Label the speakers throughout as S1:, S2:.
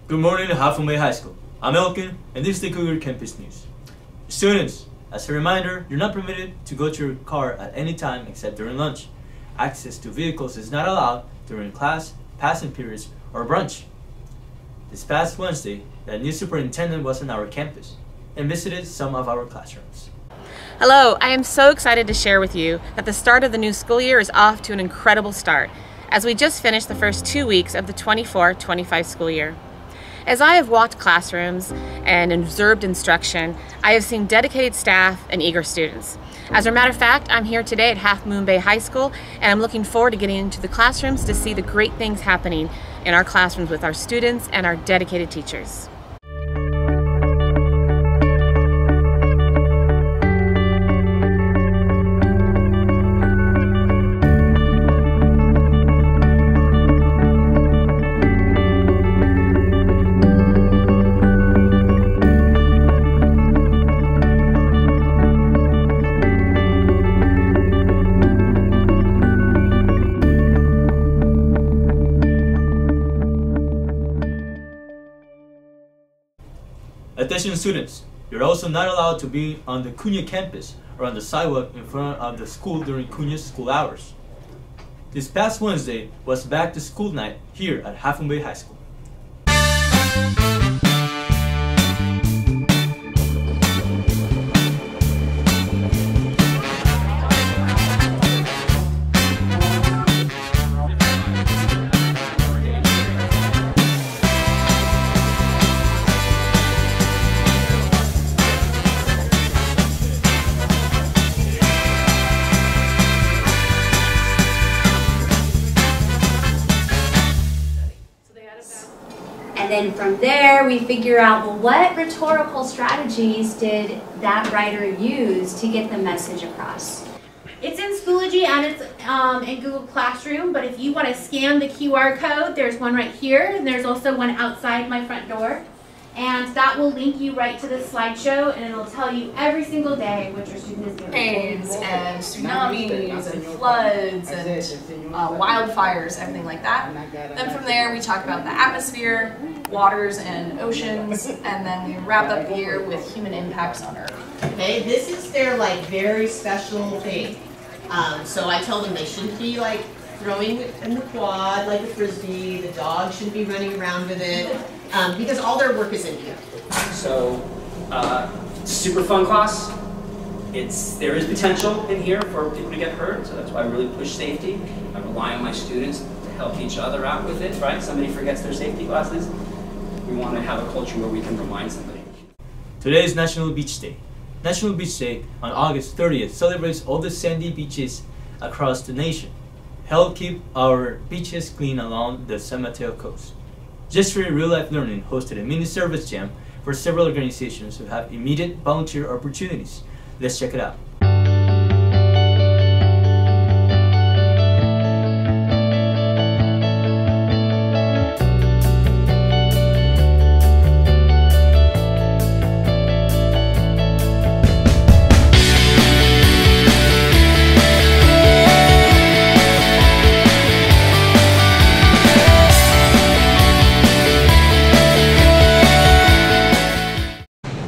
S1: Good morning, Half Moon Bay High School. I'm Elkin, and this is the Cougar Campus News. Students, as a reminder, you're not permitted to go to your car at any time except during lunch. Access to vehicles is not allowed during class, passing periods, or brunch. This past Wednesday, the new superintendent was on our campus and visited some of our classrooms.
S2: Hello, I am so excited to share with you that the start of the new school year is off to an incredible start, as we just finished the first 2 weeks of the 24-25 school year. As I have walked classrooms and observed instruction, I have seen dedicated staff and eager students. As a matter of fact, I'm here today at Half Moon Bay High School, and I'm looking forward to getting into the classrooms to see the great things happening in our classrooms with our students and our dedicated teachers.
S1: Attention students, you're also not allowed to be on the Cunha campus or on the sidewalk in front of the school during Cunha's school hours. This past Wednesday was back to school night here at Half Moon Bay High School.
S3: And then from there, we figure out, well, what rhetorical strategies did that writer use to get the message across?
S4: It's in Schoology and it's in Google Classroom, but if you want to scan the QR code, there's one right here, and there's also one outside my front door. And that will link you right to the slideshow, and it'll tell you every single day what your student is doing.
S5: Hurricanes and tsunamis and floods and wildfires, everything like that. Then from there we talk about the atmosphere, waters and oceans, and then we wrap up the year with human impacts on Earth.
S6: Okay, this is their very special thing. So I tell them they shouldn't be throwing in the quad like a frisbee. The dog shouldn't be running around with it because all their work is in here.
S7: So, super fun class. There is potential in here for people to get hurt, so that's why I really push safety. I rely on my students to help each other out with it, right? Somebody forgets their safety glasses. We want to have a culture where we can remind somebody.
S1: Today is National Beach Day. National Beach Day on August 30th celebrates all the sandy beaches across the nation. Help keep our beaches clean along the San Mateo coast. Just for Real Life Learning hosted a mini service jam for several organizations who have immediate volunteer opportunities. Let's check it out.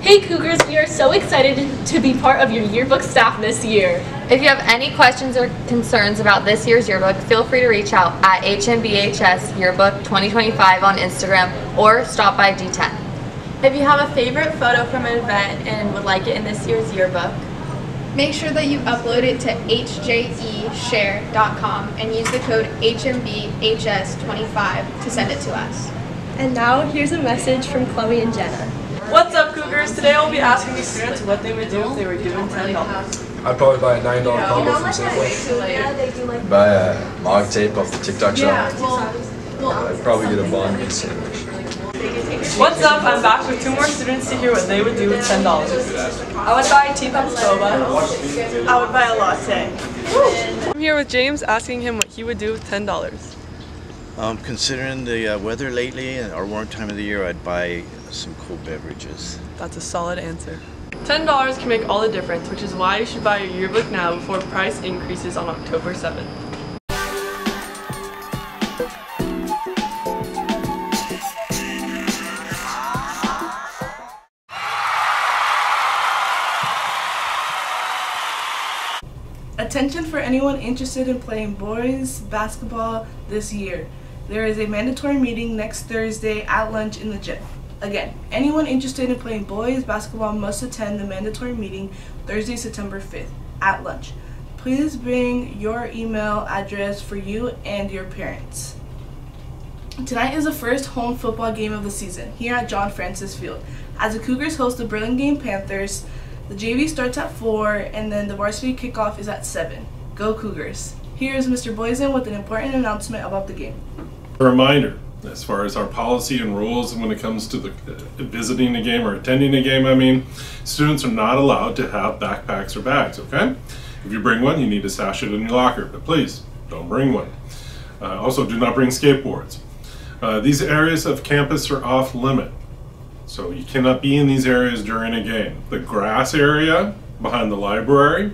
S8: Hey Cougars, we are so excited to be part of your yearbook staff this year.
S9: If you have any questions or concerns about this year's yearbook, feel free to reach out at HMBHS Yearbook 2025 on Instagram or stop by D10.
S10: If you have a favorite photo from an event and would like it in this year's yearbook,
S11: make sure that you upload it to hjeshare.com and use the code HMBHS25 to send it to us.
S12: And now here's a message from Chloe and Jenna.
S13: What's up, Cougars? Today I'll be asking the students what they would do if they were given $10.
S14: I'd probably buy a $9 combo from Safeway.
S15: Buy a log tape off the TikTok shop. I'd probably get a banh mi sandwich.
S13: What's up? I'm back with 2 more students to hear what they would do with $10. I would buy a teacup boba. I would buy a latte. I'm here with James asking him what he would do with $10.
S16: Considering the weather lately and our warm time of the year, I'd buy some cool beverages.
S13: That's a solid answer. $10 can make all the difference, which is why you should buy your yearbook now before price increases on October 7th.
S17: Attention for anyone interested in playing boys basketball this year. There is a mandatory meeting next Thursday at lunch in the gym. Again, anyone interested in playing boys basketball must attend the mandatory meeting Thursday, September 5th at lunch. Please bring your email address for you and your parents. Tonight is the first home football game of the season here at John Francis Field. As the Cougars host the Burlingame Panthers, the JV starts at 4 and then the varsity kickoff is at 7. Go Cougars! Here is Mr. Boysen with an important announcement about the game.
S18: A reminder, as far as our policy and rules when it comes to the visiting a game or attending a game, students are not allowed to have backpacks or bags, okay? If you bring one, you need to stash it in your locker, but please, don't bring one. Also, do not bring skateboards. These areas of campus are off limit, so you cannot be in these areas during a game. The grass area behind the library,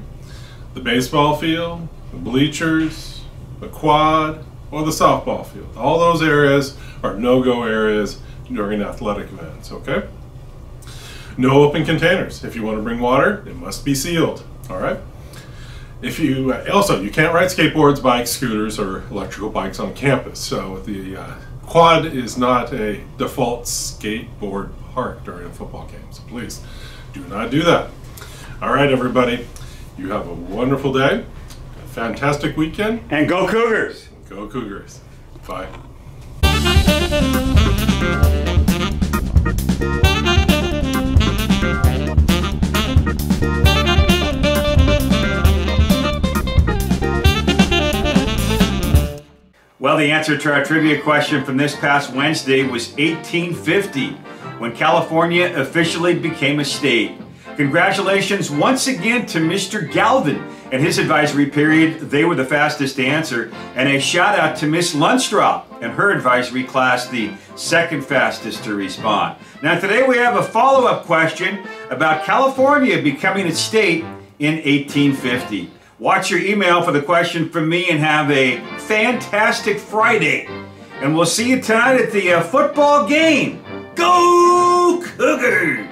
S18: the baseball field, the bleachers, the quad, or the softball field. All those areas are no-go areas during athletic events, okay? No open containers. If you want to bring water, it must be sealed, all right? If you, also, you can't ride skateboards, bikes, scooters, or electrical bikes on campus. So the quad is not a default skateboard park during a football game. So please, do not do that. All right, everybody, you have a wonderful day, a fantastic weekend.
S19: And go Cougars!
S18: Go Cougars. Bye.
S19: Well, the answer to our trivia question from this past Wednesday was 1850, when California officially became a state. Congratulations once again to Mr. Galvin and his advisory period. They were the fastest to answer. And a shout out to Miss Lundstraw and her advisory class, the second fastest to respond. Now today we have a follow-up question about California becoming a state in 1850. Watch your email for the question from me and have a fantastic Friday. And we'll see you tonight at the football game. Go Cougars!